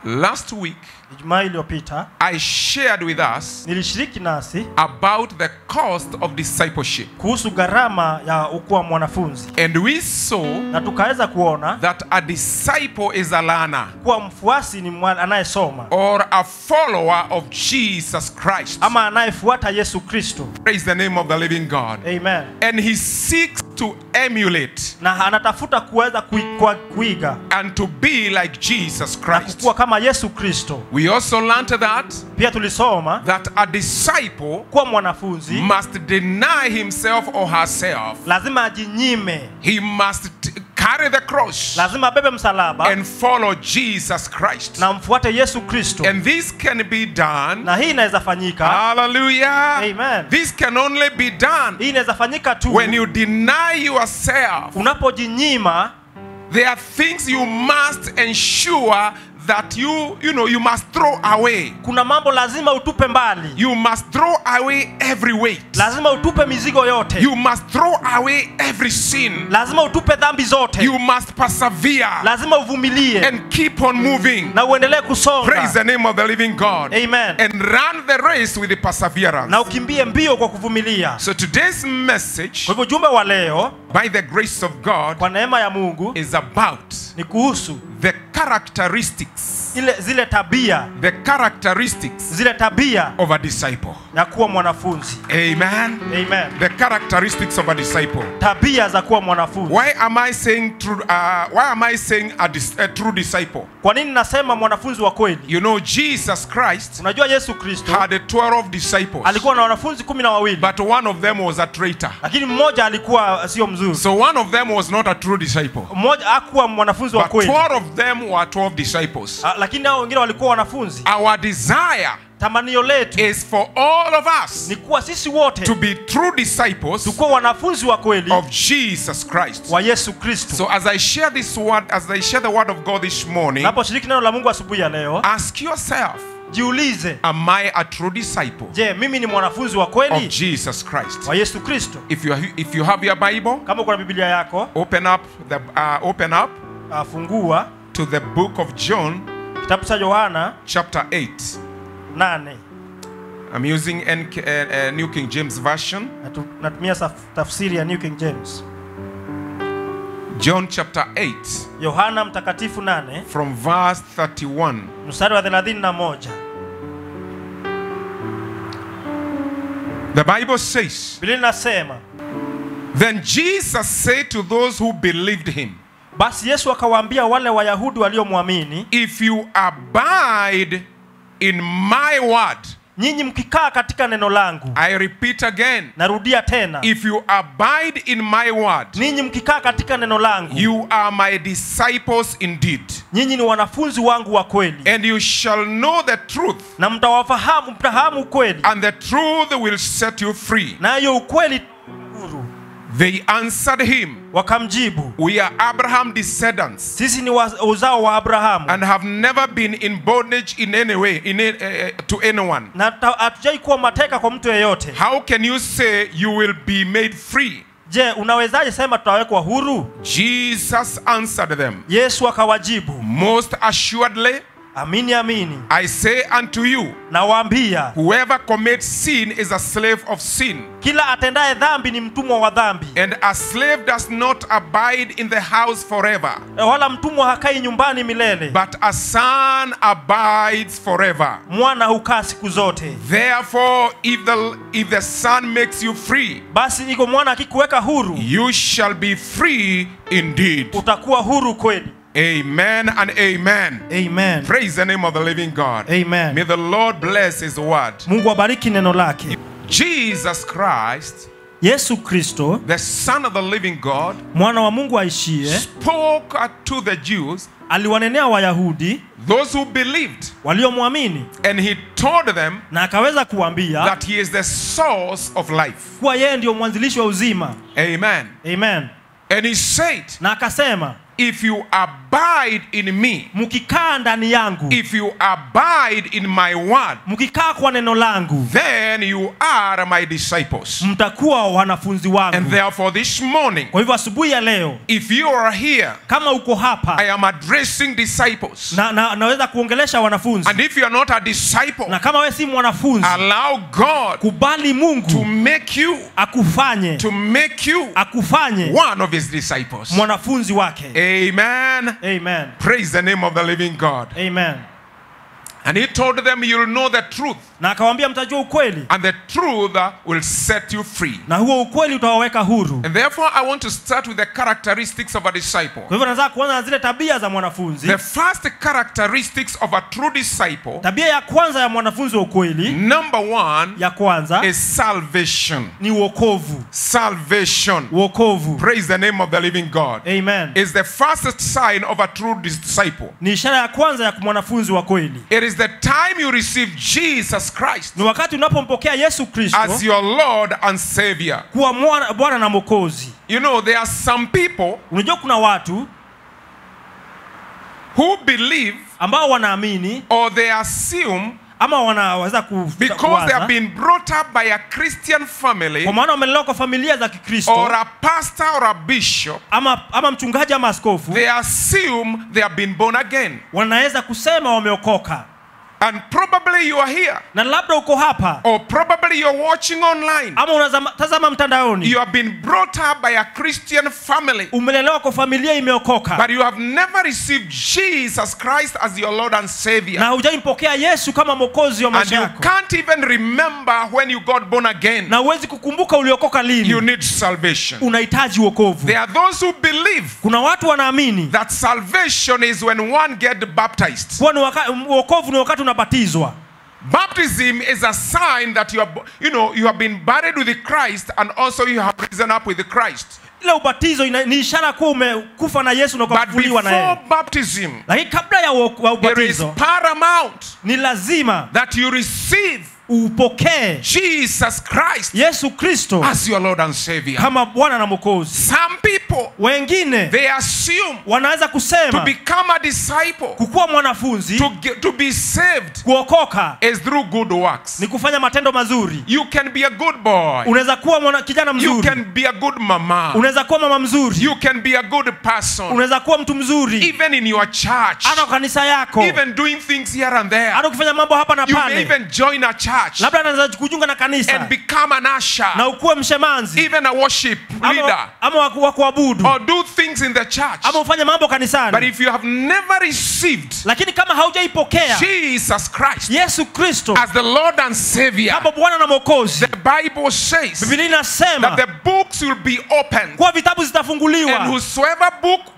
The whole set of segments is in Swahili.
Last week, I shared with us about the cost of discipleship. And we saw that a disciple is a learner or a follower of Jesus Christ. Praise the name of the living God. Amen. And he seeks to emulate and to be like Jesus Christ. We also learned that a disciple must deny himself or herself. He must carry the cross and follow Jesus Christ. And this can be done. Hallelujah. Amen. This can only be done when you deny yourself. There are things you must ensure that you must throw away. You must throw away every weight. You must throw away every sin. You must persevere and keep on moving. Praise the name of the living God. Amen. And run the race with the perseverance. So today's message, by the grace of God, is about the characteristics, the characteristics of a disciple. Amen. Amen. The characteristics of a disciple. Why am I saying true? Why am I saying a true disciple? You know, Jesus Christ had 12 disciples, but one of them was a traitor. So one of them was not a true disciple. But 12 of them were 12 disciples. Our desire is for all of us to be true disciples of Jesus Christ. So as I share this word, as I share the word of God this morning, ask yourself, am I a true disciple of Jesus Christ? If you have your Bible, open up to the book of John, chapter 8. I'm using New King James Version. John chapter 8, from verse 31. The Bible says, then Jesus said to those who believed him, if you abide in my word, I repeat again, if you abide in my word, you are my disciples indeed, and you shall know the truth, and the truth will set you free. They answered him, we are Abraham's descendants, and have never been in bondage in any way to anyone. How can you say you will be made free? Jesus answered them, most assuredly, I say unto you, whoever commits sin is a slave of sin. And a slave does not abide in the house forever, but a son abides forever. Therefore, if the son makes you free, you shall be free indeed. Amen and amen. Amen. Praise the name of the living God. Amen. May the Lord bless his word. Jesus Christ, the Son of the living God, spoke to the Jews, those who believed, and he told them that he is the source of life. Amen. Amen. And he said, if you abide in me, mkikaa ndani yangu, if you abide in my word, mkikaa kwa neno langu, then you are my disciples. Mtakuwa wanafunzi wangu. And therefore this morning, kwa hivyo asubuhi ya leo, if you are here, kama uko hapa, I am addressing disciples. Naweza kuongelesha wanafunzi. And if you are not a disciple, na kama wewe si mwanafunzi, allow God kubali Mungu to make you one of his disciples. Mwanafunzi wake. Amen. Amen. Praise the name of the living God. Amen. And he told them, you'll know the truth. Na akawaambia mtajua ukweli. And the truth will set you free. Na huo ukweli utawaweka huru. And therefore I want to start with the characteristics of a disciple. Kwa hivyo nataka kuanza na zile tabia za mwanafunzi. The first characteristics of a true disciple. Tabia ya kwanza ya mwanafunzi wa ukweli. Number one. Ya kwanza. Is salvation. Ni wokovu. Salvation. Wokovu. Praise the name of the living God. Amen. Is the first sign of a true disciple. Ni ishara ya kwanza ya mwanafunzi wa kweli. It is the time you receive Jesus Christ. Ni wakati unapompokea Yesu Kristo as your Lord and Savior. Kuwa Bwana na Mwokozi. You know, there are some people, unajua kuna watu who believe, ambao wanaamini, or they assume, ama wanaweza because they have been brought up by a Christian family, kwa maana wamelelewa kwa familia za Kikristo, or a pastor or a bishop, ama mchungaji ama askofu, they assume they have been born again. Wanaweza kusema wameokoka. And probably you are here. Na labda uko hapa. Or probably you are watching online. Ama unatazama mtandaoni. You have been brought up by a Christian family. Umelelewa kwa familia imeokoka. But you have never received Jesus Christ as your Lord and Savior. Na hujampokea Yesu kama Mwokozi wa maisha yako. And you can't even remember when you got born again. Na huwezi kukumbuka uliokoka lini. You need salvation. Unahitaji wokovu. There are those who believe. Kuna watu wanaamini that salvation is when one gets baptized. Wokovu ni wakati unabatizwa. Baptism is a sign that you have been buried with Christ and also you have risen up with Christ. Ile ubatizo ni ishara kuwa umekufa na Yesu na kufufuliwa na yeye. But before baptism, lakini kabla ya ubatizo, it is paramount ni lazima that you receive upokee Jesus Christ, Yesu Kristo, as your Lord and Savior, kama Bwana na Mwokozi. Some people, wengine, they assume, wanaweza kusema, to become a disciple, kukuwa mwanafunzi, to be saved, kuokoka, is through good works. ni kufanya matendo mazuri. You can be a good boy. Unaweza kuwa kijana mzuri. You can be a good mama. Unaweza kuwa mama mzuri. You can be a good person. Unaweza kuwa mtu mzuri. Even in your church. Hata kanisa yako. Even doing things here and there. Hata kufanya mambo hapa na pale. You may even join a church. Labda unaweza kujiunga na kanisa. And become an usher. Na ukuwe mshemanzi. Even a worship leader. Ama wa kuabudu. Or do things in the church. Ama ufanye mambo kanisani. But if you have never received, lakini kama haujaipokea Jesus Christ, Yesu Kristo, as the Lord and Savior, kama Bwana na Mwokozi, the Bible says, Biblia inasema, that the books will be opened. Kwa vitabu zitafunguliwa. And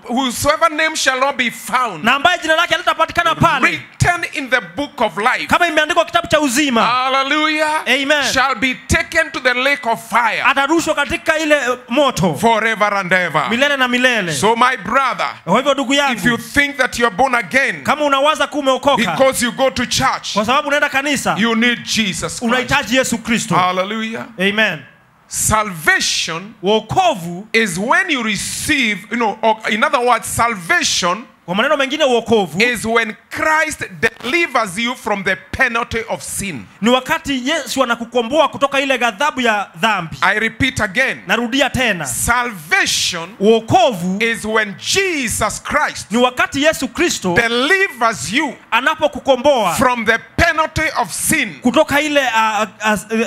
whosoever name shall not be found, na ambaye jina lake halitapatikana pale, written in the book of life, kama imeandikwa kitabu cha uzima, hallelujah, amen, shall be taken to the lake of fire, atarushwa katika ile moto, forever and ever, milele na milele. So my brother, kwa hivyo ndugu yangu, if you think that you are born again, kama unawaza kuwa umeokoka because you go to church, kwa sababu unaenda kanisa, you need Jesus Christ. Unahitaji Yesu Kristo. Hallelujah, amen. Salvation, wokovu, is when you receive, or in other words, salvation, kwa maneno mengine wokovu, is when Christ delivers you from the penalty of sin. Ni wakati Yesu anakukomboa kutoka ile ghadhabu ya dhambi. I repeat again. Narudia tena. Salvation, wokovu, is when Jesus Christ, ni wakati Yesu Kristo, delivers you anapokukomboa from the penalty of sin, kutoka ile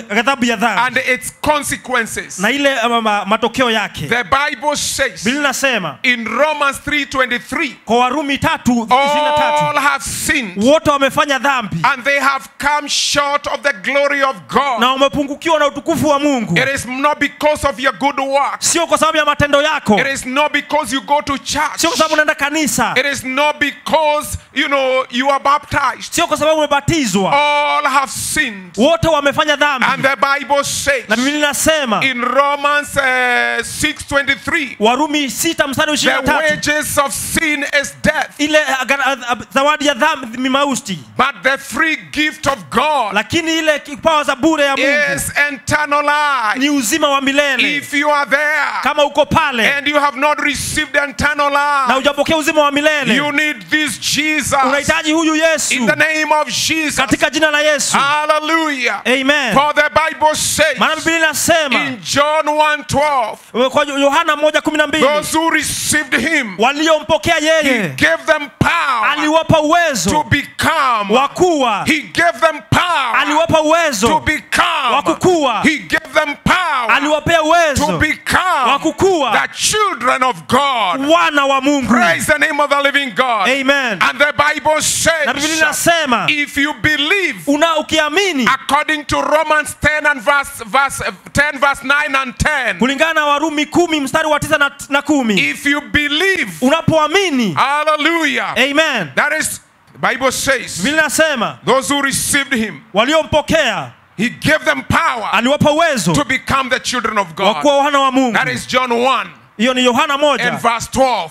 ghadhabu ya dhambi, and its consequences, na ile matokeo yake. The Bible says, Biblia inasema in Romans 3:23, kwa Warumi 3:23, all have sinned, wote wamefanya dhambi, and they have come short of the glory of God. Na wamepungukiwa na utukufu wa Mungu. It is not because of your good works. Sio kwa sababu ya matendo yako. It is not because you go to church. Sio kwa sababu unaenda kanisa. It is not because you are baptized. Sio kwa sababu umebatizwa. wameangamizwa. All have sinned. Wote wamefanya dhambi. And the Bible says na Biblia inasema in Romans 6:23, Warumi 6:23, the wages of sin is death. Ile zawadi ya dhambi ni mauti. But the free gift of God, lakini ile kipawa za bure ya Mungu, is eternal life. Ni uzima wa milele. If you are there, kama uko pale, and you have not received eternal life, na hujapokea uzima wa milele, you need this Jesus. Unahitaji huyu Yesu. In the name of Jesus. Katika jina la Yesu. Hallelujah. Amen. For the Bible says, maana Biblia inasema in John 1:12, kwa Yohana 1:12, those who received him, waliompokea yeye, he gave them power, aliwapa uwezo, to become, wakuwa, he gave them power, aliwapa uwezo, to become, wakukua, he gave them power, aliwapea uwezo, to become, wakukua, the children of God, wana wa Mungu. Praise the name of the living God. Amen. And the Bible says, na Biblia inasema, if you believe, ukiamini, according to Romans 10 and verse 9 and 10, kulingana na Warumi 10:9 na 10, if you believe, unapoamini, hallelujah, amen, that is, the Bible says, Biblia inasema, those who received him, waliompokea, he gave them power, aliwapa uwezo, to become the children of God. wakuwa wana wa Mungu. That is John 1. Hiyo ni Yohana 1 and verse 12.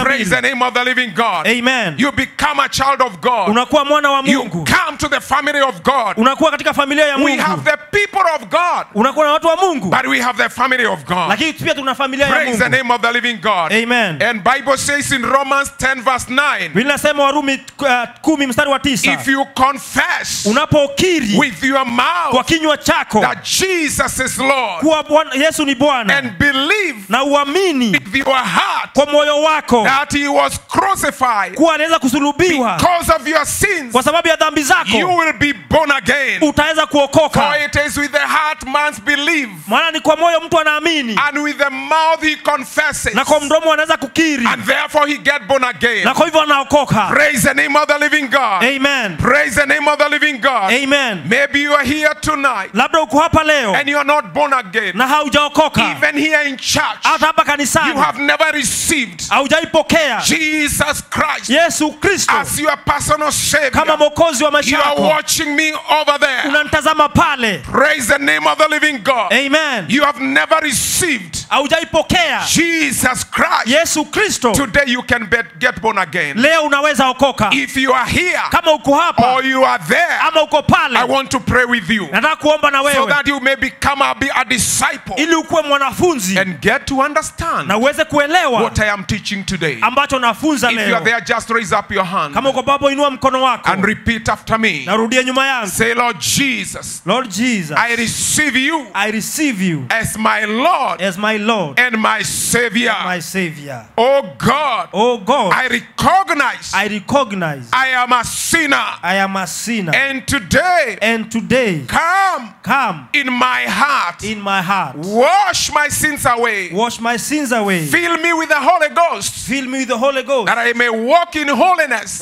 Praise the name of the living God. Amen. You become a child of God. Unakuwa mwana wa Mungu. You come to the family of God. Unakuwa katika familia ya Mungu. We have the people of God. Unakuwa na watu wa Mungu. But we have the family of God. Lakini pia tuna familia ya Mungu. Praise the name of the living God. Amen. And Bible says in Romans 10 verse 9. Biblia inasema Warumi 10:9. If you confess unapokiri with your mouth kwa kinywa chako that Jesus is Lord, kuwa Yesu ni Bwana, and believe na uamini with your heart kwa moyo wako that he was crucified kuwa anaweza kusulubiwa because of your sins, kwa sababu ya dhambi zako, you will be born again. Utaweza kuokoka. For it is with the heart man's believe, maana ni kwa moyo mtu anaamini, and with the mouth he confesses, na kwa mdomo anaweza kukiri, and therefore he get born again. Na kwa hivyo anaokoka. Praise the name of the living God. Amen. Praise the name of the living God. Amen. Maybe you are here tonight, labda uko hapa leo, and you are not born again, na haujaokoka. Even here in church, hata hapa kanisani, you have never received haujaipokea Jesus Christ, Yesu Kristo, as your personal savior, kama mwokozi wa maisha yako. You are watching me over there, unanitazama pale. Praise the name of the living God. Amen. You have never received haujaipokea Jesus Christ. Yesu Kristo. Today you can get born again. Leo unaweza okoka. If you are here, kama uko hapa, or you are there, ama uko pale, I want to pray with you, nataka kuomba na wewe, so that you may become a disciple, ili ukuwe mwanafunzi, and get to understand, na uweze kuelewa what I am teaching today. ambacho nafunza leo. If you are there, just raise up your hand, kama uko hapo, inua mkono wako, and repeat after me. Narudia nyuma yangu. Say, Lord Jesus, Lord Jesus, I receive you, I receive you as my Lord, as my Lord, and my Savior, my Savior. Oh God, oh God, I recognize I am a sinner, and today come in my heart, wash my sins away, fill me with the Holy Ghost, that I may walk in holiness,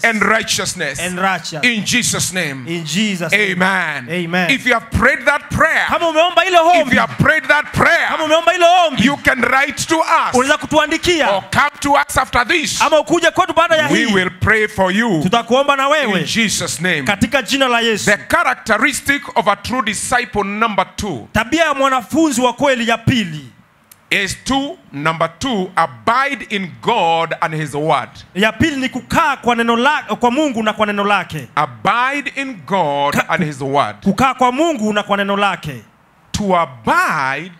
and righteousness, in Jesus' name. Amen. If you have prayed that prayer, you can write to us, or come to us after this. We will pray for you in Jesus' name. The characteristic of a true disciple number 2 is number 2, abide in God and His word. Abide in God and His word. To abide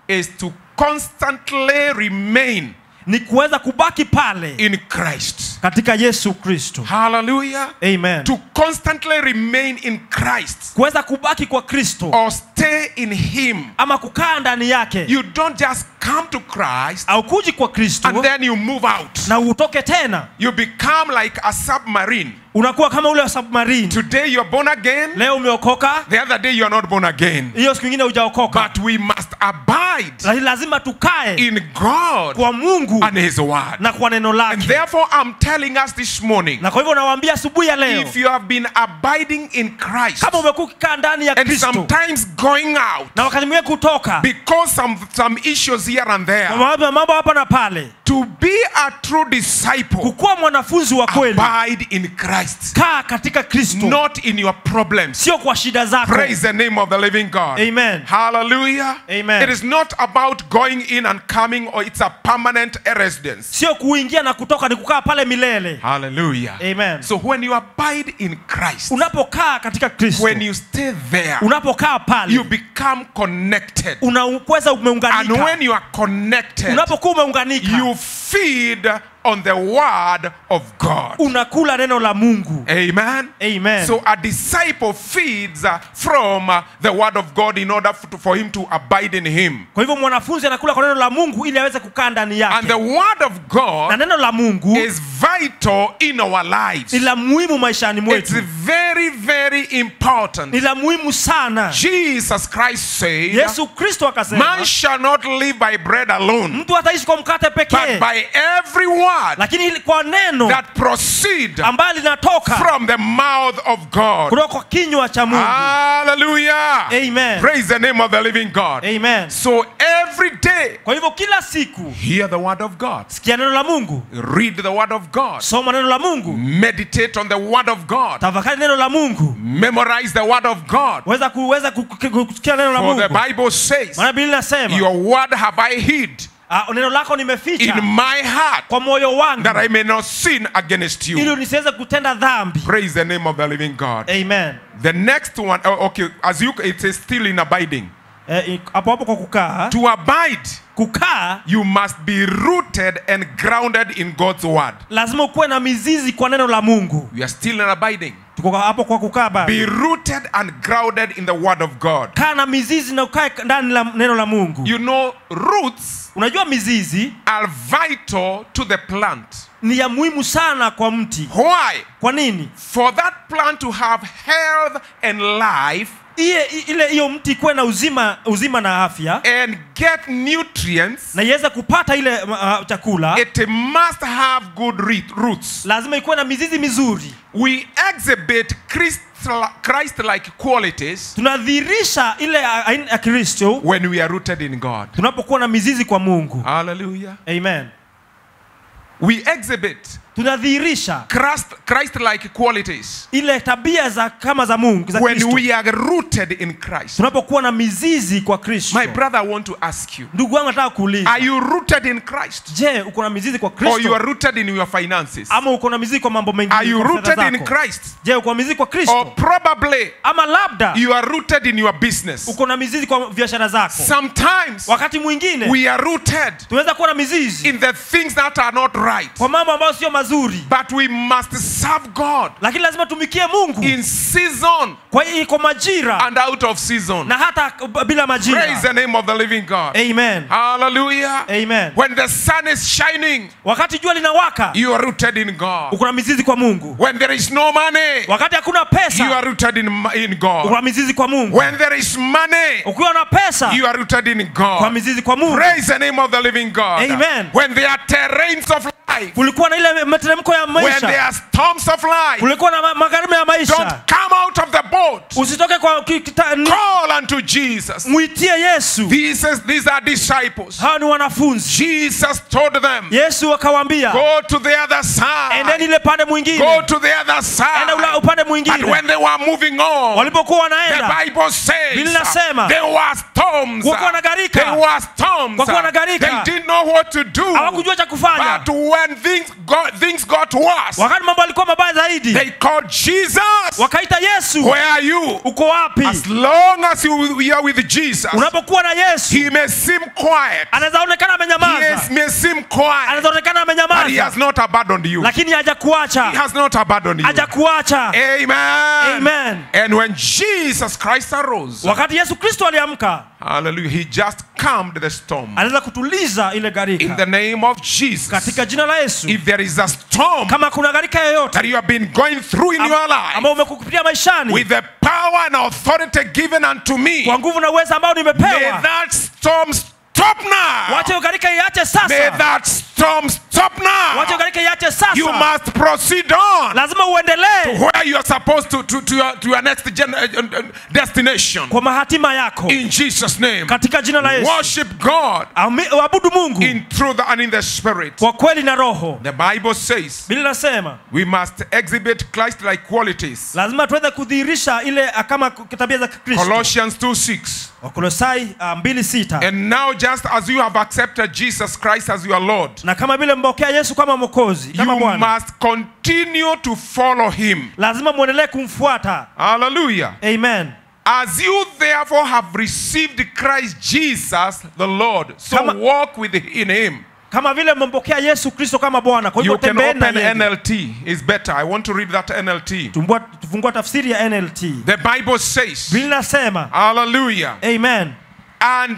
is to constantly remain ni kuweza kubaki pale in Christ. Katika Yesu Kristo. Hallelujah. Amen. To constantly remain in Christ. Kuweza kubaki kwa Kristo. Or stay in Him. Ama kukaa ndani yake. You don't just come to Christ au kuji kwa Kristo and then you move out. Na utoke tena. You become like a submarine. Unakuwa kama ule submarine. Today you are born again. Leo umeokoka. The other day you are not born again. Hiyo siku nyingine hujaokoka. But we must abide. Lazima tukae in God kwa Mungu and His word. Na kwa neno lake. And therefore I'm telling us this morning. Na kwa hivyo nawaambia asubuhi ya leo. If you have been abiding in Christ. Kama umekukaa ndani ya Kristo. And sometimes going out. Na wakati mwingine kutoka. Because some issues here and there. Mambo hapa na pale. To be be a true disciple, kukuwa mwanafunzi wa kweli, abide in Christ. Kaa katika Kristo. Not in your problems. Sio kwa shida zako. Praise the name of the living God. Amen. Hallelujah. Amen. It is not about going in and coming, or it's a permanent residence. Sio kuingia na kutoka, ni kukaa pale milele. Hallelujah. Amen. So when you abide in Christ, unapokaa katika Kristo, when you stay there, unapokaa pale, you become connected. Unaweza umeunganika. And when you are connected, unapokuwa umeunganika, you feed on the word of God. Unakula neno la Mungu. Amen. Amen. So a disciple feeds from the word of God in order for him to abide in him. Kwa hivyo mwanafunzi anakula kwa neno la Mungu ili aweze kukaa ndani yake. And the word of God, na neno la Mungu, is vital in our lives. Ni la muhimu maishani mwetu. It's very, very important. Ni la muhimu sana. Jesus Christ said, Yesu Kristo akasema, man shall not live by bread alone, mtu hataishi kwa mkate pekee, but by every word lakini kwa neno that proceed ambalo linatoka from the mouth of God. kutoka kwa kinywa cha Mungu. Hallelujah. Amen. Praise the name of the living God. Amen. So every day, kwa hivyo kila siku, hear the word of God. Sikia neno la Mungu. Read the word of God. Soma neno la Mungu. Meditate on the word of God. Tafakari neno la Mungu. Memorize the word of God. Weza kusikia neno la Mungu. For the Bible says, maana Biblia inasema, your word have I hid neno lako nimeficha in my heart, kwa moyo wangu, that I may not sin against you. ili nisiweze kutenda dhambi. Praise the name of the living God. Amen. The next one, okay, as you, it is still in abiding. Hapo hapo kwa kukaa. To abide, kukaa, you must be rooted and grounded in God's word. Lazima ukuwe na mizizi kwa neno la Mungu. We are still in abiding. Tuko hapo kwa kukaa bado. Be rooted and grounded in the word of God. Kaa na mizizi na ukae ndani la neno la Mungu. You know, roots, unajua mizizi, are vital to the plant. Ni ya muhimu sana kwa mti. Why? Kwa nini? For that plant to have health and life, hiyo mti kuwe na uzima na afya, and get nutrients, na iweze kupata ile chakula, it must have good roots. Lazima ikuwe na mizizi mizuri. We exhibit Christ-like qualities, tunadhihirisha ile aina ya Kristo, when we are rooted in God. Tunapokuwa na mizizi kwa Mungu. Hallelujah. Amen. We exhibit, tunadhihirisha Christ-like qualities, ile tabia za kama za Mungu, za when we are rooted in Christ. Tunapokuwa na mizizi kwa Kristo. My brother, I want to ask you, ndugu wangu nataka kuuliza, are you rooted in Christ? Je, uko na mizizi kwa Kristo? Or you are rooted in your finances? Ama uko na mizizi kwa mambo mengine? Are you rooted in Christ? Je, uko na mizizi kwa Kristo? Or probably, ama labda you are rooted in your business. Uko na mizizi kwa biashara zako. Sometimes, wakati mwingine, we are rooted, tunaweza kuwa na mizizi, in the things that are not right. Kwa mambo ambayo sio mazuri. But we must serve God. Lakini lazima tumikie Mungu. In season. Kwa majira. And out of season. Na hata bila majira. Praise the name of the living God. Amen. Hallelujah. Amen. When the sun is shining, wakati jua linawaka, you are rooted in God. Uko na mizizi kwa Mungu. When there is no money, wakati hakuna pesa, you are rooted in God. Uko na mizizi kwa Mungu. When there is money, ukiwa na pesa, you are rooted in God. Kwa mizizi kwa Mungu. Praise the name of the living God. Amen. When there are terrains of life, kulikuwa na ile mteremko ya maisha, when there are storms of life, kulikuwa na magharibi ya maisha, don't come out of the boat. Usitoke kwa call unto Jesus. Muitie Yesu. These are disciples. Hao ni wanafunzi. Jesus told them, Yesu akawaambia, go to the other side. Endeni ile pande mwingine. Go to the other side. Enda upande mwingine. And when they were moving on, walipokuwa wanaenda, the Bible says, there were storms. Kulikuwa na gharika. There were storms. Kulikuwa na gharika. They didn't know what to do. Hawakujua cha kufanya. But when things got worse, wakati mambo yalikuwa mabaya zaidi, they called Jesus. Wakaita Yesu. Where are you? Uko wapi? As long as you are with Jesus, unapokuwa na Yesu, he may seem quiet. Anaweza onekana amenyamaza. He may seem quiet. Anaweza onekana amenyamaza. But he has not abandoned you. Lakini hajakuacha. He has not abandoned you. Hajakuacha. Amen. Amen. And when Jesus Christ arose, wakati Yesu Kristo aliamka, hallelujah, he just calmed the storm. Anaweza kutuliza ile gharika. In the name of Jesus. Katika jina la Yesu. If there is a storm, kama kuna gharika yoyote that you have been going through in your life, ambao umekupitia maishani, with the power and authority given unto me, kwa nguvu na uwezo ambao nimepewa, may that storm stop now. Wacha gharika iache sasa. May that storm stop now. Wacha gharika iache uache sasa. You must proceed on. Lazima uendelee. To where you are supposed to your next destination. Kwa mahatima yako. In Jesus' name. Katika jina la Yesu. Worship God. Abudu Mungu. In truth and in the spirit. Kwa kweli na roho. The Bible says. Biblia inasema. We must exhibit Christ-like qualities. Lazima tuweze kudhihirisha ile kama tabia za Kristo. Colossians 2:6. Wakolosai 2:6. And now just as you have accepted Jesus Christ as your Lord. Na kama vile mpokea Yesu kama Mwokozi, kama Bwana. You must continue to follow him. Lazima muendelee kumfuata. Hallelujah. Amen. As you therefore have received Christ Jesus the Lord, so walk in him. Kama vile mpokea Yesu Kristo kama Bwana, kwa hivyo tembeeni na yeye. NLT is better. I want to read that NLT. Tufungua tafsiri ya NLT. The Bible says. Biblia inasema. Hallelujah. Amen. And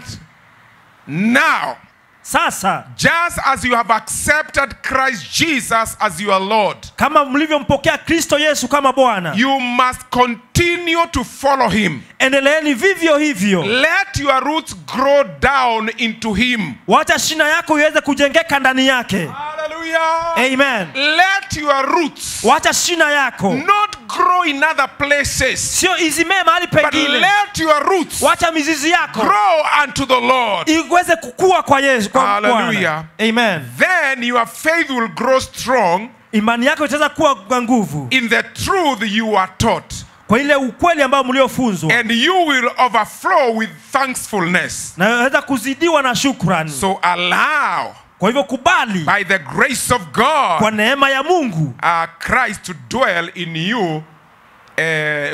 now, sasa, just as you have accepted Christ Jesus as your Lord, kama mlivyompokea Kristo Yesu kama Bwana, you must continue to follow him. Endeleeni vivyo hivyo. Let your roots grow down into him. Wacha shina yako iweze kujengeka ndani yake. Hallelujah. Amen. Let your roots. Wacha shina yako. Not grow in other places. Sio izimee mahali pengine. But let your roots. Wacha mizizi yako. Grow unto the Lord. Iweze kukua kwa Yesu. Hallelujah. Amen. Then your faith will grow strong. Imani yako itaweza kuwa kwa nguvu. In the truth you are taught. Kwa ile ukweli ambao mliofunzwa. And you will overflow with thankfulness. Na unaweza kuzidiwa na shukrani. So allow. Kwa hivyo kubali. By the grace of God. Kwa neema ya Mungu. Christ to dwell in you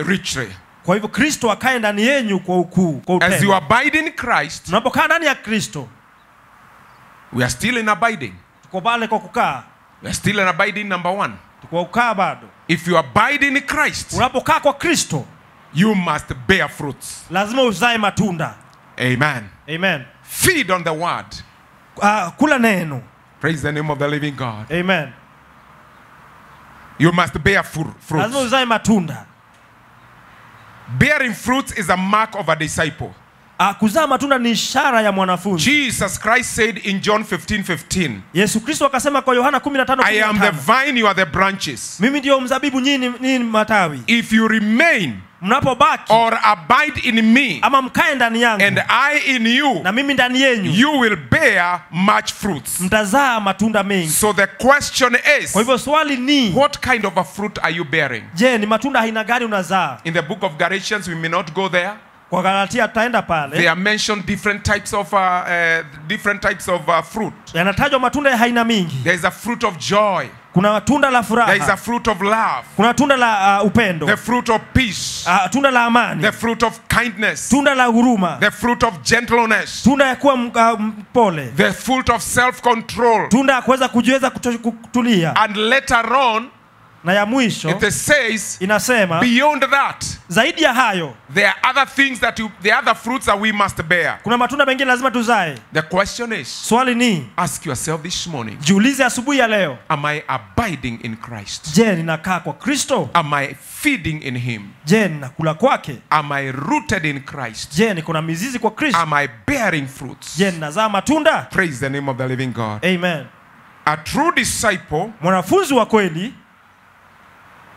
richly. Kwa hivyo Kristo akae ndani yenu kwa ukuu, kwa upendo. As you abide in Christ. Tunapokaa ndani ya Kristo. We are still in abiding. Tuko pale kwa kukaa. We are still in abiding number 1. Tuko kukaa bado. If you abide in Christ, unapokaa kwa Kristo, you must bear fruits. Lazima uzae matunda. Amen. Amen. Feed on the word. Kula neno. Praise the name of the living God. Amen. You must bear fruits. Lazima uzae matunda. Bearing fruits is a mark of a disciple. Kuzaa matunda ni ishara ya mwanafunzi. Jesus Christ said in John 15:15. Yesu Kristo akasema kwa Yohana 15:15. I am the vine, you are the branches. Mimi ndio mzabibu, nyinyi matawi. If you remain mnapobaki or abide in me, ama mkae ndani yangu, and I in you, na mimi ndani yenu, you will bear much fruits. Mtazaa matunda mengi. So the question is, kwa hivyo swali ni, what kind of a fruit are you bearing? Je, ni matunda aina gani unazaa? In the book of Galatians, we may not go there. Kwa Galatia tutaenda pale. They are mentioned different types of fruit. Yanatajwa matunda ya aina mingi. There is a fruit of joy. Kuna tunda la furaha. There is a fruit of love. Kuna tunda la upendo. The fruit of peace. Tunda la amani. The fruit of kindness. Tunda la huruma. The fruit of gentleness. Tunda ya kuwa mpole. The fruit of self-control. Tunda ya kuweza kujiweza kutulia. And later on, na ya mwisho, it says, inasema, beyond that, zaidi ya hayo, there are other things the other fruits that we must bear. Kuna matunda mengine lazima tuzae. The question is, swali ni, ask yourself this morning, jiulize asubuhi ya leo, am I abiding in Christ? Je, ninakaa kwa Kristo? Am I feeding in him? Je, ninakula kwake? Am I rooted in Christ? Je, niko na mizizi kwa Kristo? Am I bearing fruits? Je, ninazaa matunda? Praise the name of the living God. Amen. A true disciple, mwanafunzi wa kweli,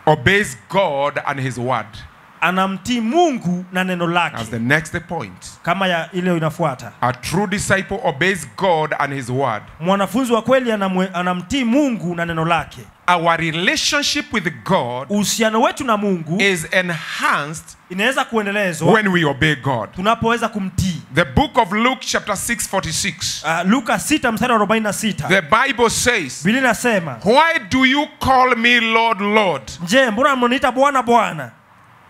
obeys God and his word. Anamtii Mungu na neno lake. That's the next point. Kama ya ile inafuata. A true disciple obeys God and his word. Mwanafunzi wa kweli anamtii Mungu na neno lake. Our relationship with God, uhusiano wetu na Mungu, is enhanced, inaweza kuendelezwa, when we obey God. Tunapoweza kumtii. The book of Luke chapter 6:46. Luka 6:46. The Bible says, Biblia inasema, why do you call me Lord, Lord? Je, mbona mnaniita Bwana Bwana?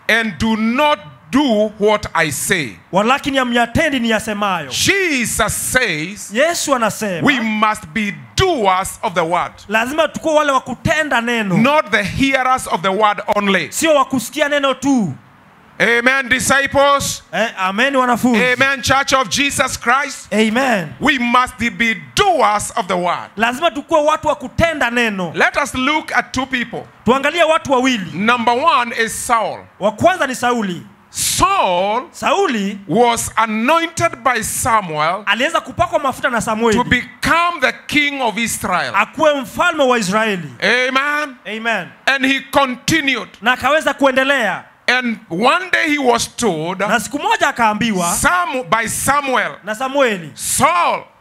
And do not do what I say. Walakini hamyatendi niyasemayo. Jesus says, Yesu anasema, we must be doers of the word. Lazima tukuwe wale wa kutenda neno. Not the hearers of the word only. Sio wa kusikia neno tu. Amen, disciples. Amen, wanafunzi. Amen, Church of Jesus Christ. Amen. We must be doers of the word. Lazima tukuwe watu wa kutenda neno. Let us look at two people. Tuangalie watu wawili. Number one is Saul. Wa kwanza ni Sauli. Sauli was anointed by Samuel aliweza kupakwa mafuta na Samueli to become the king of Israel. Akuwe mfalme wa Israeli. Amen. Amen. And he continued. Na akaweza kuendelea. And one day he was told na siku moja akaambiwa by Samuel na Samueli,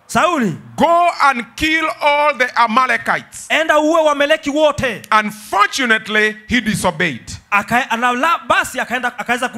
Sauli, go and kill all the Amalekites. Enda uwe Wameleki wote. Unfortunately, he disobeyed. Basi akaweza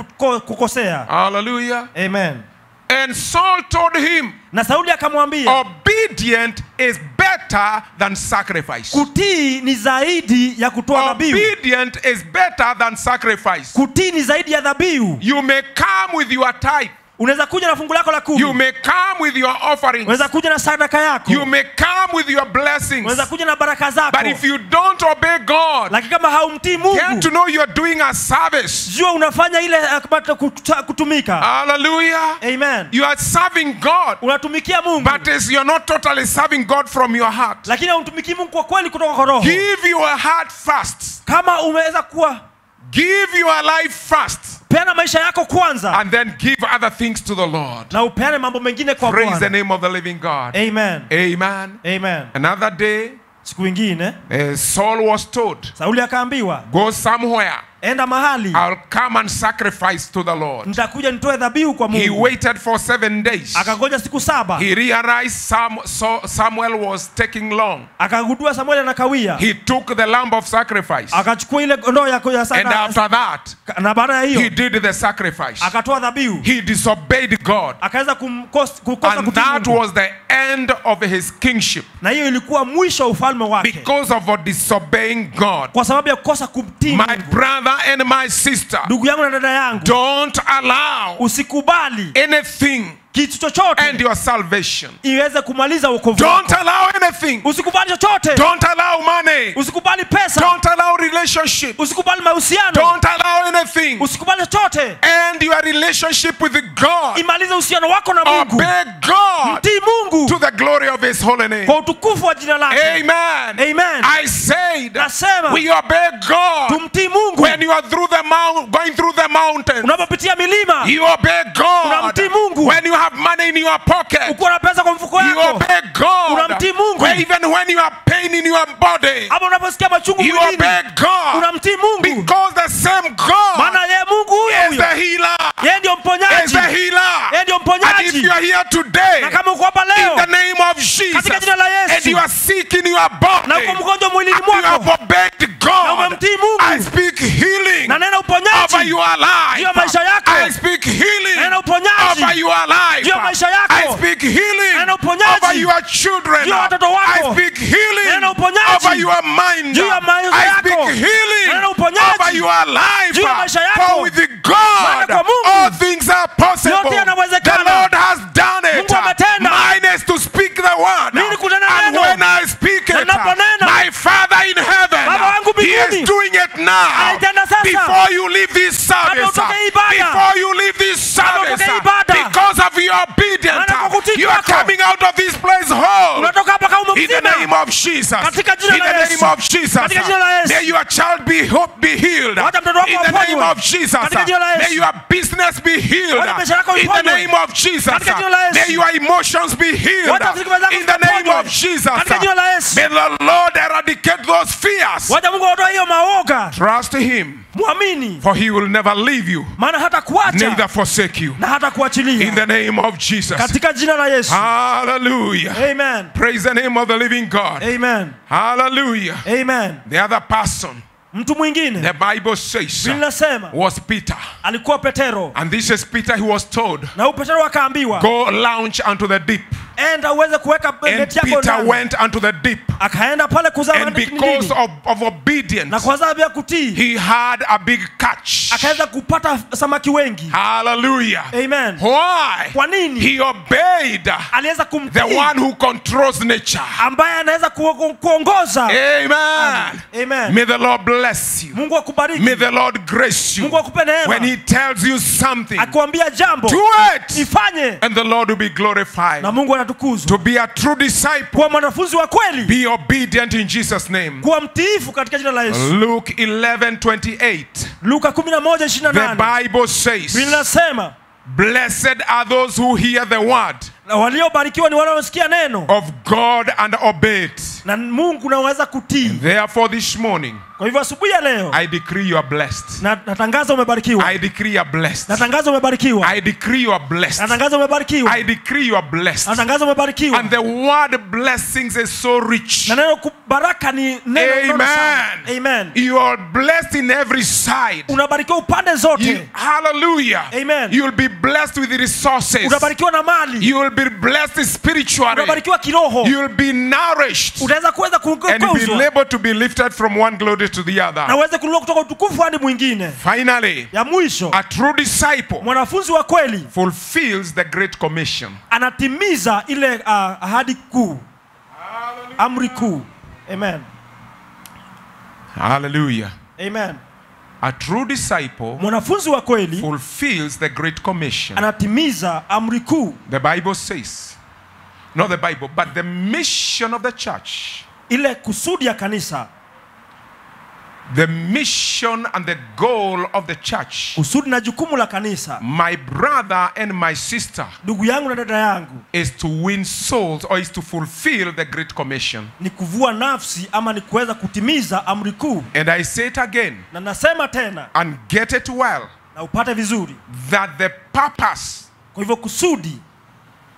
kukosea. Hallelujah. Amen. And Saul told him, na Sauli akamwambia, obedient is better than sacrifice. Kutii ni zaidi ya kutoa dhabihu. Obedient is better than sacrifice. Kutii ni zaidi ya dhabihu. You may come with your tithe. Unaweza kuja na fungu lako la 10. You may come with your offerings. Unaweza kuja na sadaka yako. You may come with your blessings. Unaweza kuja na baraka zako. But if you don't obey God, lakini kama haumtii Mungu, get to know you are doing a service. Jua unafanya ile kutumika. Hallelujah. Amen. You are serving God. Unatumikia Mungu. But you're not totally serving God from your heart. Lakini untumikii Mungu kwa kweli kutoka kwa roho. Give your heart first. Kama umeweza kuwa, give your life first. Peana maisha yako kwanza. And then give other things to the Lord. Na upeane mambo mengine kwa Bwana. Praise the name of the living God. Amen. Amen. Amen. Another day, siku ingine, Saul was told, Sauli akaambiwa, go somewhere. Enda mahali. I'll come and sacrifice to the Lord. Nitakuja nitoe dhabihu kwa Mungu. He waited for 7 days. Akangoja siku 7. He realized Samuel was taking long. Akagundua Samuel anakawia. He took the lamb of sacrifice. Akachukua ile kondoo ya sadaka. And after that, na baada ya hiyo, he did the sacrifice. Akatoa dhabihu. He disobeyed God. Akaweza kukosa kutii Mungu. And that was the end of his kingship. Na hiyo ilikuwa mwisho wa ufalme wake. Because of disobeying God. Kwa sababu ya kukosa kumtii Mungu. My brother and my sister, ndugu yangu na dada yangu, don't allow usikubali anything kitu chochote and your salvation iweze kumaliza wokovu wako. Don't allow anything. Usikubali chochote. Don't allow money. Usikubali pesa. Don't allow relationship. Usikubali mahusiano. Don't allow anything. Usikubali chochote. And your relationship with God. Imalize uhusiano wako na Mungu. Obey God. Mtii Mungu. To the glory of his holy name. Kwa utukufu wa jina lake. Amen. Amen. I said, nasema, we obey God. Tumtii Mungu. When you are going through the mountains. Unapopitia milima. You obey God. Unamtii Mungu. When you have money in your pocket, ukiwa na pesa kwa mfuko yako, you obey God. Unamtii Mungu. Even when you have pain in your body, hapo unaposikia machungu mwilini, you obey God. Unamtii Mungu. Because the same God, maana yeye Mungu huyo is the healer. Yeye ndio mponyaji. Is the healer. Yeye ndio mponyaji. And if you are here today, na kama uko hapa leo, in the name of Jesus, katika jina la Yesu, and you are sick in your body, na uko mgonjwa mwilini mwako, you have obeyed God, na umemtii Mungu, I speak healing na nena uponyaji over your life. Juu ya maisha yako. I speak healing na nena uponyaji over your life. Juu ya maisha yako. I speak healing na nena uponyaji over your children. Juu ya watoto wako. I speak healing na nena uponyaji over your mind. Juu ya maisha yako. I speak healing na nena uponyaji over your life. Juu ya maisha yako. For with God, all things are possible. yote yanawezekana. The Lord has done it. Mungu ametenda. Mine is to speak the word. Mimi kunena And neno. when I speak it, Ninaponena. my Father in heaven, Baba wangu He mbinguni. is doing it now. Anaitenda sasa. Before you leave this service, utoke ibada. before you leave this service, utoke ibada. because of your obedience, Maana kwa kutii you are kwako. coming out of this place whole. Unatoka hapa kama In the mzima. name of Jesus. Katika jina In la the Yesu. name of Jesus. Katika jina la Yesu. May your child be healed. Wacha mtoto wako In the aponywe. name of Jesus. Katika jina la Yesu. May your business be healed. Wacha biashara yako In the iponywe. name of Jesus. Katika jina la Yesu. May your emotions be healed. Wacha fikra zako In the name ziponywe. of Jesus. Katika jina la Yesu. May the Lord eradicate those fears. Wacha Mungu aondoe hiyo maoga. Trust Him. Muamini. For He will never leave you. Maana hata kuacha. Neither forsake you. Na hata kuachilia. In the name of Jesus. Katika jina la Yesu. Hallelujah. Amen. Praise the name of the living God. Amen. Hallelujah. Amen. The other person, mtu mwingine, the Bible says, linasema, was Peter. Alikuwa Petero. And this is Peter who was told, na huyu Petero akaambiwa, go launch unto the deep. Enda uweze kuweka beti yako ndani. And Peter went unto the deep. Akaenda pale kuzama. And because of obedience, na kwa sababu ya kutii, he had a big catch. Akaweza kupata samaki wengi. Hallelujah. Amen. Why? Kwa nini? He obeyed aliweza kumtii the one who controls nature. Ambaye anaweza kuongoza. Amen. Amen. May the Lord bless you. Mungu akubariki. May the Lord grace you. Mungu akupe neema. When He tells you something, akuambia jambo, do it. ifanye. And the Lord will be glorified. Na Mungu atukuzwe. To be a true disciple. Kuwa mwanafunzi wa kweli. Be obedient in Jesus' name. Kuwa mtiifu katika jina la Yesu. Luke 11:28. Luka 11:28. The Bible says, Linasema, blessed are those who hear the word waliobarikiwa ni wale wanaosikia neno of God and obey it. Na Mungu naweza kutii. Therefore this morning, kwa hivyo asubuhi ya leo, I decree you are blessed. Natangaza umebarikiwa. I decree you are blessed. Natangaza umebarikiwa. I decree you are blessed. Natangaza umebarikiwa. I decree you are blessed. Natangaza umebarikiwa. And the word blessings is so rich. Na neno baraka ni neno sana. Amen. You are blessed in every side. Unabarikiwa upande zote. Hallelujah. Amen. You will be blessed with the resources. Unabarikiwa na mali. You will be blessed spiritually. Unabarikiwa kiroho. You will be nourished. Unaweza kuweza kuongozwa. And be able to be lifted from one glory to the other. Na uweze kuinuliwa kutoka utukufu hadi mwingine. Finally, ya mwisho, a true disciple mwanafunzi wa kweli fulfills the great commission. Anatimiza ile ahadi kuu. Amri kuu. Amen. Hallelujah. Amen. A true disciple mwanafunzi wa kweli fulfills the great commission. Anatimiza amri kuu. The Bible says, not the Bible, but the mission of the church. Ile kusudi ya kanisa. The mission and the goal of the church. Kusudi na jukumu la kanisa. My brother and my sister. Ndugu yangu na dada yangu. Is to win souls, or is to fulfill the great commission. Ni kuvua nafsi ama ni kuweza kutimiza amri kuu. And I say it again. Na nasema tena. And get it well. Na upate vizuri. That the purpose. Kwa hivyo kusudi.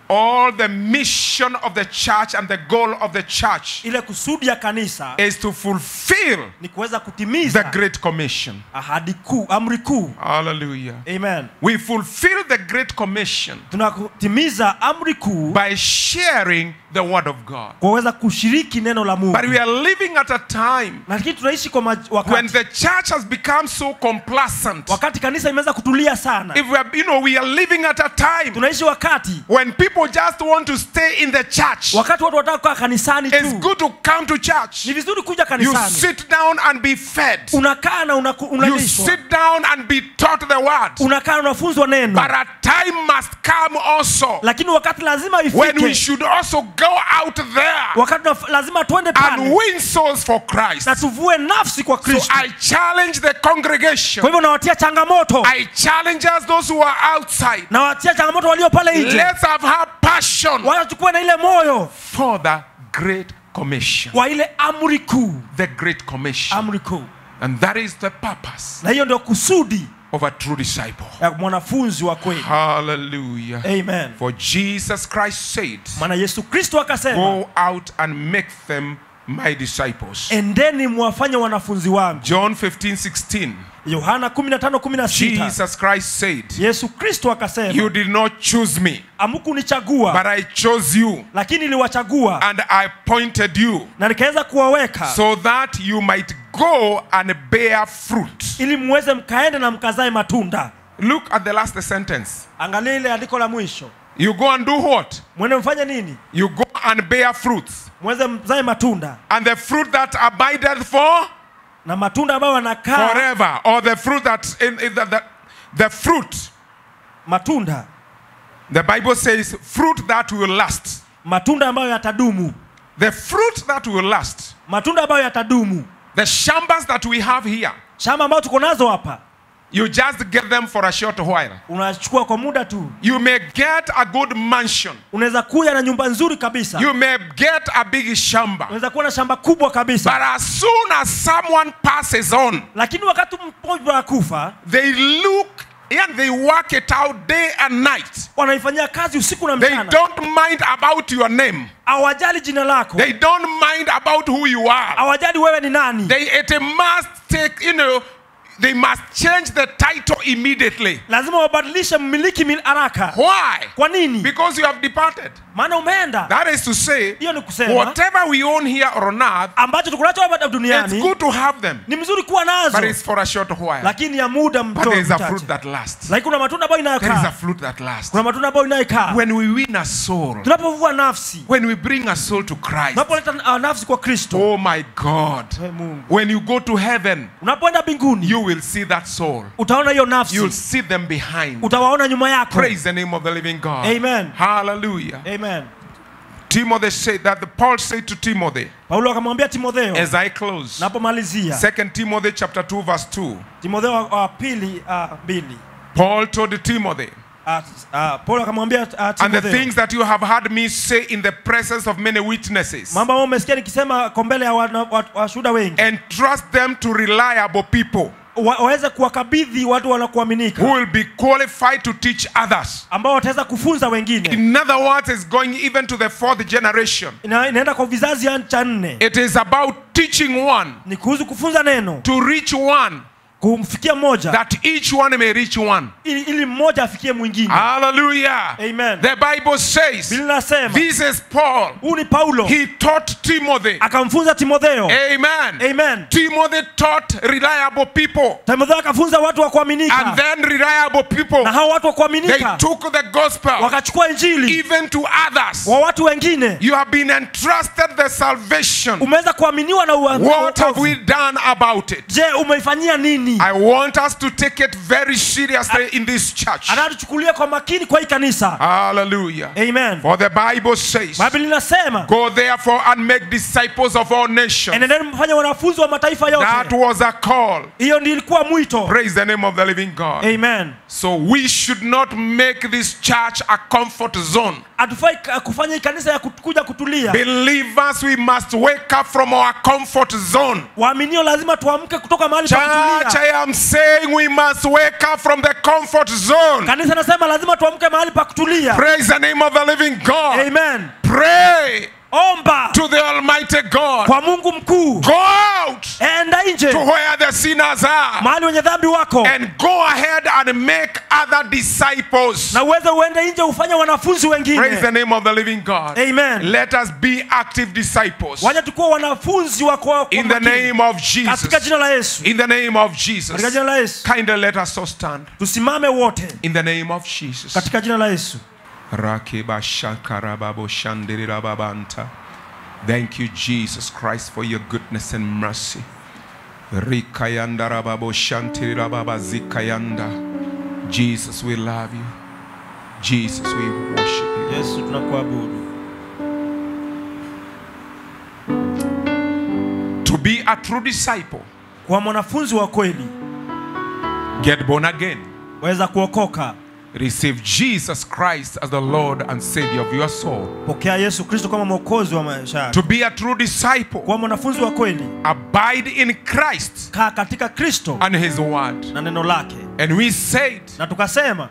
All the mission of the church and the goal of the church ile kusudi ya kanisa is to fulfill ni kuweza kutimiza the great commission. Ahadi kuu, amri kuu. Hallelujah. Amen. We fulfill the great commission tunatimiza amri kuu by sharing the word of God. Kuweza kushiriki neno la Mungu. But we are living at a time lakini tunaishi kwa wakati when the church has become so complacent. Wakati kanisa imeweza kutulia sana. If we are, we are living at a time tunaishi wakati when people just want to stay in the church. Wakati watu wanataka kukaa kanisani tu. It's good to come to church. Ni vizuri kuja kanisani. You sit down and be fed. Unakaa na unalishwa. You sit down and be taught the word. Unakaa unafunzwa neno. But a time must come also. Lakini wakati lazima ifike. When we should also go out there. Wakati lazima tuende pale. And win souls for Christ. Na tuvue nafsi kwa Kristo. So I challenge the congregation. Kwa hivyo nawatia changamoto. I challenge us those who are outside. Nawatia changamoto walio pale nje. Let's have passion. Wachukue na ile moyo. For the great commission. Wa ile amri kuu. The great commission. Amri kuu. And that is the purpose. Na hiyo ndio kusudi of a true disciple. Ya mwanafunzi wa kweli. Hallelujah. Amen. For Jesus Christ said, maana Yesu Kristo akasema, go out and make them my disciples. Endeni mwafanye wanafunzi wangu. John 15:16. Yohana 15:16. Jesus Christ said, Yesu Kristo akasema, you did not choose me, hamkunichagua, but I chose you, lakini niliwachagua, and I appointed you, na nikaweza kuwaweka, so that you might go and bear fruit, ili muweze mkaende na mkazae matunda. Look at the last sentence. Angalia ile andiko la mwisho. You go and do what? Mwende mfanye nini? You go and bear fruits. Muweze mzae matunda. And the fruit that abideth for? Na matunda ambayo yanakaa forever, or the fruit that the fruit. Matunda. The Bible says fruit that will last. Matunda ambayo yatadumu. The fruit that will last. Matunda ambayo yatadumu. The shambas that we have here. Shamba ambayo tuko nazo hapa. You just get them for a short while. Unachukua kwa muda tu. You may get a good mansion. Unaweza kuja na nyumba nzuri kabisa. You may get a big shamba. Unaweza kuwa na shamba kubwa kabisa. But as soon as someone passes on, lakini wakati mmoja akufa, they look and they work it out day and night. Wanaifanyia kazi usiku na mchana. They don't mind about your name. Hawajali jina lako. They don't mind about who you are. Hawajali wewe ni nani. They must take, they must change the title immediately. Lazima wabadilishe mmiliki haraka. Why? Kwa nini? Because you have departed. Maana umeenda. That is to say, hiyo ni kusema, whatever we own here on earth, ambacho tuko nacho hapa duniani, it's good to have them. Ni mzuri kuwa nazo. But it's for a short while. Lakini ya muda mdogo. But there is a fruit that lasts. Lakini kuna matunda ambayo inayokaa. There is a fruit that lasts. Kuna matunda ambayo inayokaa. When we win a soul. Tunapovua nafsi. When we bring a soul to Christ. Tunapoleta nafsi kwa Kristo. Oh my God. When you go to heaven, unapoenda mbinguni, you will see that soul. Utaona hiyo nafsi. You will see them behind. Utawaona nyuma yako. Praise the name of the living God. Amen. Hallelujah. Amen. Timothy said that Paul said to Timothy. Paulo akamwambia Timotheo. As I close. Napomalizia. 2 Timothy chapter 2 verse 2. Timotheo wa pili 2. Paul told Timothy. Paulo akamwambia Timotheo. And the things that you have heard me say in the presence of many witnesses. Mambo ambayo umesikia nikisema kwa mbele ya washuhuda wengi. And trust them to reliable people. Waweze kuwakabidhi watu wanaokuaminika. Who will be qualified to teach others. Ambao wataweza kufunza wengine. In other words, it's going even to the 4th generation. Inaenda kwa vizazi cha 4. It is about teaching one. Ni kuhusu kufunza neno. To reach one. Kumfikia mmoja. That each one may reach one. Ili mmoja afikie mwingine. Hallelujah. Amen. The Bible says. This is Paul. Uni Paulo. He taught Timothy. Akamfunza Timotheo. Amen. Amen. Timothy taught reliable people. Timotheo akafunza watu wa kuaminika. And then reliable people. Na hao watu wa kuaminika. They took the gospel. Wakachukua injili. Even to others. Wa watu wengine. You have been entrusted the salvation. Umeweza kuaminiwa na what have we done about it? Je, umeifanyia nini? I want us to take it very seriously in this church. Anatuchukulia kwa makini kwa hii kanisa. Hallelujah. Amen. For the Bible says, Biblia inasema, go therefore and make disciples of all nations. Enendeni mfanye wanafunzi wa mataifa yote. That was a call. Hiyo ndiyo ilikuwa mwito. Praise the name of the living God. Amen. So we should not make this church a comfort zone. Hatufai kufanya kanisa ya kuja kutulia. Believers, we must wake up from our comfort zone. Waaminio lazima tuamke kutoka mahali pa kutulia. Church, I am saying we must wake up from the comfort zone. Kanisa nasema lazima tuamke mahali pa kutulia. Praise the name of the living God. Amen. Pray. Omba to the Almighty God. Kwa Mungu mkuu. Go out. Enda nje. To where the sinners are. Mahali wenye dhambi wako. And go ahead and make other disciples. Na uweze uende nje ufanye wanafunzi wengine. Praise the name of the living God. Amen. Let us be active disciples. Waje tukue wanafunzi wako. In the name of Jesus. Katika jina la Yesu. In the name of Jesus. Katika jina la Yesu. Kindly let us so stand. Tusimame wote. In the name of Jesus. Katika jina la Yesu. Thank you, Jesus Christ, for your goodness and mercy. Jesus, we love you. Jesus, we worship you. Yesu tunakuabudu. To be a true disciple, kwa mwanafunzi wa kweli, get born again. Weza kuokoka. Receive Jesus Christ as the Lord and Savior of your soul. Pokea Yesu Kristo kama mwokozi wa maisha yako. To be a true disciple, kwa mwanafunzi wa kweli, abide in Christ, kaa katika Kristo and his word, na neno lake. And we said, na tukasema,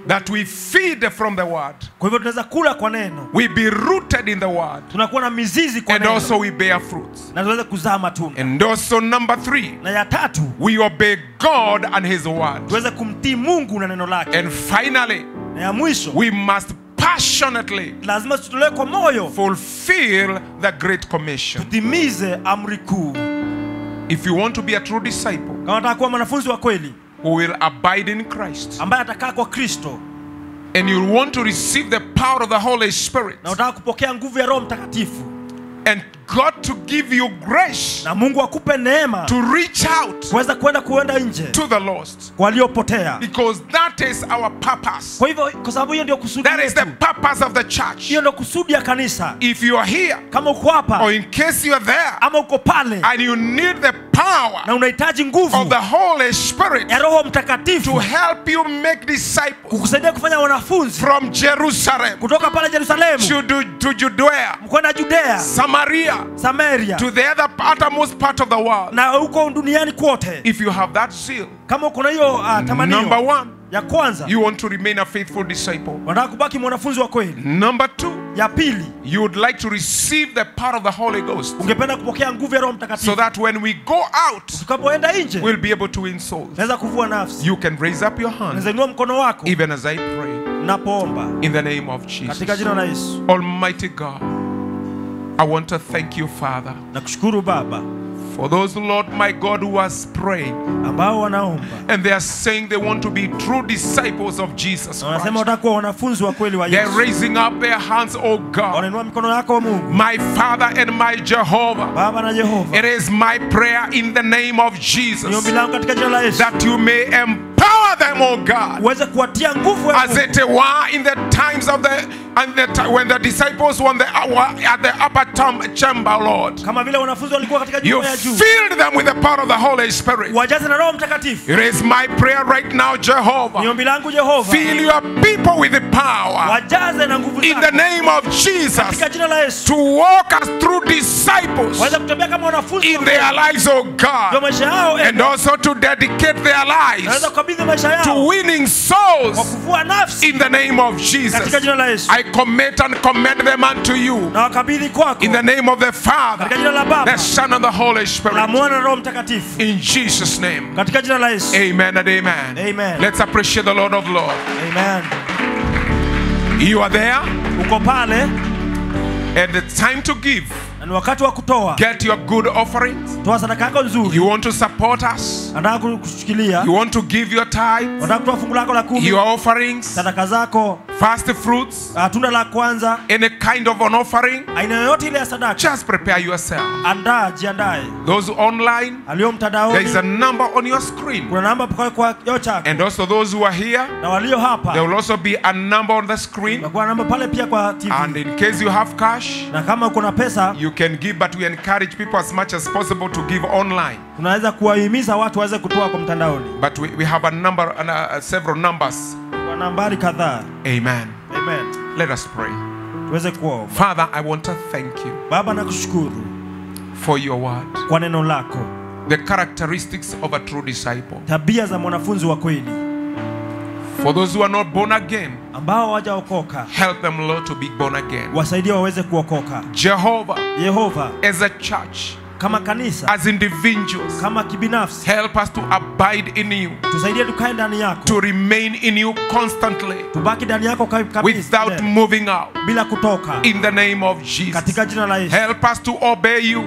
that we feed from the word. Kwa hivyo tunaweza kula kwa neno. We be rooted in the word. Tunakuwa na mizizi kwa neno. And also we bear fruits. Na tunaweza kuzaa matunda. And also number 3. Na ya tatu, we obey God and his word. Tuweze kumtii Mungu na neno lake. And finally, na ya mwisho, we must passionately lazima tutolee kwa moyo fulfill the great commission. Tutimize amri kuu. If you want to be a true disciple, kama unataka kuwa mwanafunzi wa kweli, who will abide in Christ, ambaye atakaa kwa Kristo, and you want to receive the power of the Holy Spirit, na unataka kupokea nguvu ya Roho Mtakatifu, and God to give you grace, na Mungu akupe neema, to reach out, kuweza kuenda nje, to the lost, kwa waliopotea, because that is our purpose. Kwa hivyo, kwa sababu hiyo ndio kusudi letu. That is the purpose of the church. Hiyo ndio kusudi ya kanisa. If you are here, kama uko hapa, or in case you are there, ama uko pale, and you need the power, na unahitaji nguvu of the Holy Spirit, ya Roho Mtakatifu, to help you make disciples, kukusaidia kufanya wanafunzi, from Jerusalem, kutoka pale Yerusalemu, to Judea, kwenda Judea, Samaria, to the other uttermost part of the world, na huko duniani kote. If you have that zeal, kama uko na hiyo tamanio, number 1, ya kwanza, you want to remain a faithful disciple. Unataka kubaki mwanafunzi wa kweli. Number 2, ya pili, you would like to receive the power of the Holy Ghost, ungependa kupokea nguvu ya Roho Mtakatifu, so that when we go out, tukapoenda nje, we'll be able to win souls. Naweza kuvua nafsi. You can raise up your hand, naweza inua mkono wako, even as I pray, napoomba, in the name of Jesus. Katika jina la Yesu. Almighty God, I want to thank you, Father, nakushukuru Baba, for those, Lord my God, who are praying, ambao wanaomba, and they are saying they want to be true disciples of Jesus Christ. watakuwa wanafunzi wa kweli wa Yesu. They're raising up their hands, oh God, wanainua mikono yako Mungu, my Father and my Jehovah. Baba na Jehova, it is my prayer in the name of Jesus, niombi langu katika jina la Yesu, that you may empower them, oh God, uweze kuwatia nguvu, as it were in the times of the And when the disciples were at the upper chamber, Lord, you filled them with the power of the Holy Spirit. It is my prayer right now, Jehovah. Fill your people with the power in the name of Jesus to walk us through disciples in their lives, oh God, and also to dedicate their lives to winning souls in the name of Jesus. I commit and commend them unto you in the name of the Father, the Son, and the Holy Spirit. In Jesus' name. Amen and amen. Amen. Let's appreciate the Lord of Lords. Amen. You are there. And the time to give. Get your good offerings. You want to support us. You want to give your tithes, your offerings, first fruits, any kind of an offering. Just prepare yourself. Those online, there is a number on your screen. And also those who are here, there will also be a number on the screen. And in case you have cash, you can give, but we encourage people as much as possible to give online. But we have a number, several numbers. Amen. Amen. Let us pray. Father, I want to thank you for your word. The characteristics of a true disciple. For those who are not born again, help them, Lord, to be born again. Jehovah, as a church, as individuals, help us to abide in you, to remain in you constantly, without moving out, in the name of Jesus. Help us to obey you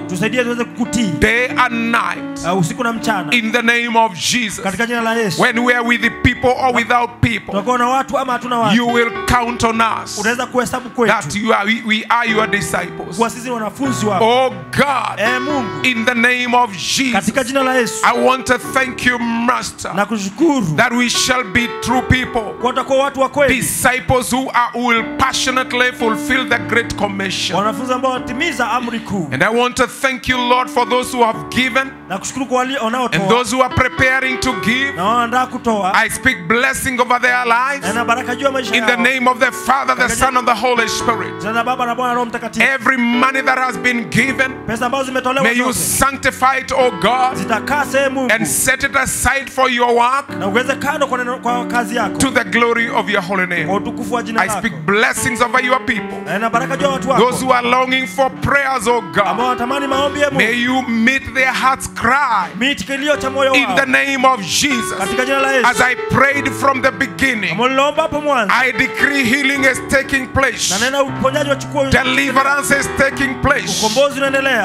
day and night, in the name of Jesus. When we are with the people or without people, you will count on us that we are your disciples. Oh God, in the name of Jesus, I want to thank you, Master, that we shall be true people, disciples who will passionately fulfill the Great Commission. And I want to thank you, Lord, for those who have given and those who are preparing to give. I speak blessing over their lives in the name of the Father, the Son, and the Holy Spirit. Every money that has been given, may you sanctify it, oh God, and set it aside for your work, to the glory of your holy name. I speak blessings over your people. Those who are longing for prayers, oh God, may you meet their heart's cry in the name of Jesus. As I prayed from the beginning, I decree healing is taking place, deliverance is taking place,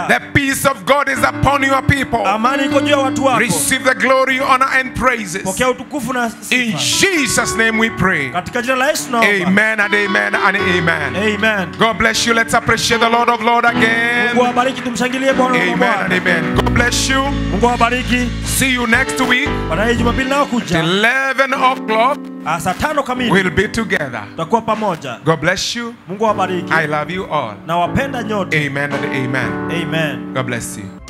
the peace of God is upon your people. Receive the glory, honor, and praises. In Jesus' name we pray. Amen and amen and amen. Amen. God bless you. Let's appreciate the Lord of Lords again. Amen and amen. God bless you. See you next week. 11 o'clock. We'll be together. God bless you. I love you all. Amen and amen. Amen. God bless you.